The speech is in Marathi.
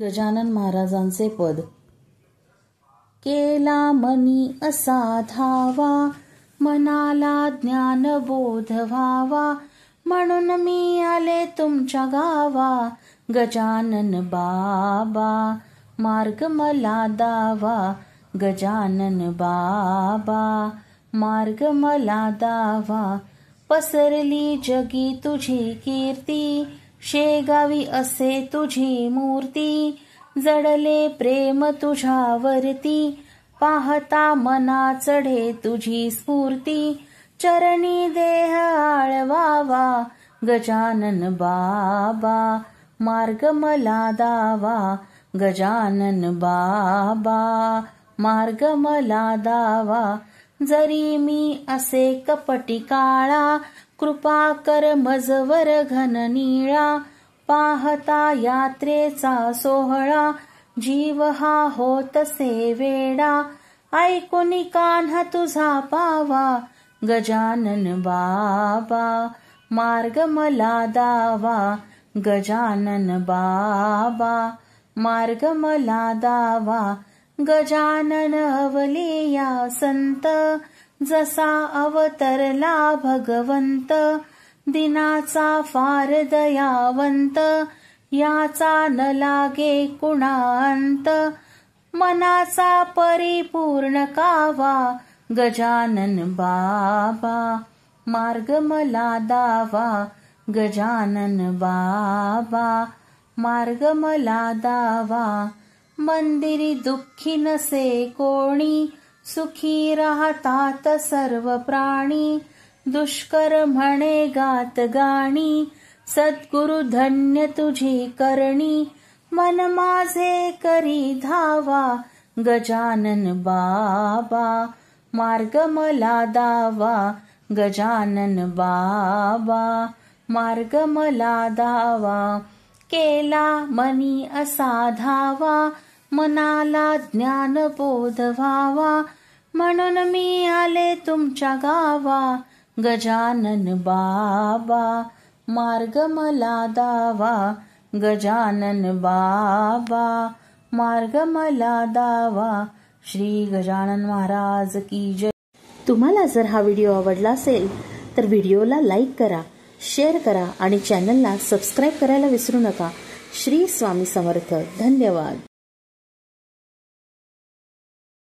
गजानन महाराजांचे पद. केला मनी असा धावा, मनाला ज्ञान बोध व्हावा, म्हणून मी आले तुमच्या गावा. गजानन बाबा मार्ग मला दावा, गजानन बाबा मार्ग मला दावा. पसरली जगी तुझी कीर्ती, शेगावी असे तुझी मूर्ती. जडले प्रेम तुझ्यावरती, पाहता मना चढे तुझी स्फूर्ती. चरणी देह आळवावा, गजानन बाबा मार्ग मला दावा. गजानन बाबा मार्ग मला दावा. जरी मी असे कपटी काळा, कृपा कर मजवर घन निळा. पाहता यात्रेचा सोहळा, जीव हा होतसे वेडा. ऐकून कान्हा तुझा पावा, गजानन बाबा मार्ग मला दावा. गजानन बाबा मार्ग मला दावा. गजानन अवलिया संत, जसा अवतरला भगवंत. दिनाचा फार दयावंत, याचा न लागे कुणा अंत. मनाचा परिपूर्ण कावा, गजानन बाबा मार्ग मला दावा. गजानन बाबा मार्ग मला दावा. मंदिरी दुःखी नसे कोणी, सुखी राहतात सर्व प्राणी. दुष्कर म्हणे गात गाणी, सद्गुरु धन्य तुझी करणी. मन माझे करी धावा, गजानन बाबा मार्ग मला दावा. गजानन बाबा मार्ग मला दावा. केला मनी असा धावा, मनाला ज्ञान बोध व्हावा. म्हणून मी आले तुमच्या गावा, गजानन बाबा मार्ग मला दावा. गजानन बाबा मार्ग मला दावा. श्री गजानन महाराज की जय. तुम्हाला जर हा व्हिडिओ आवडला असेल तर व्हिडिओला लाईक करा, शेअर करा आणि चॅनलला सबस्क्राईब करायला विसरू नका. श्री स्वामी समर्थ. धन्यवाद.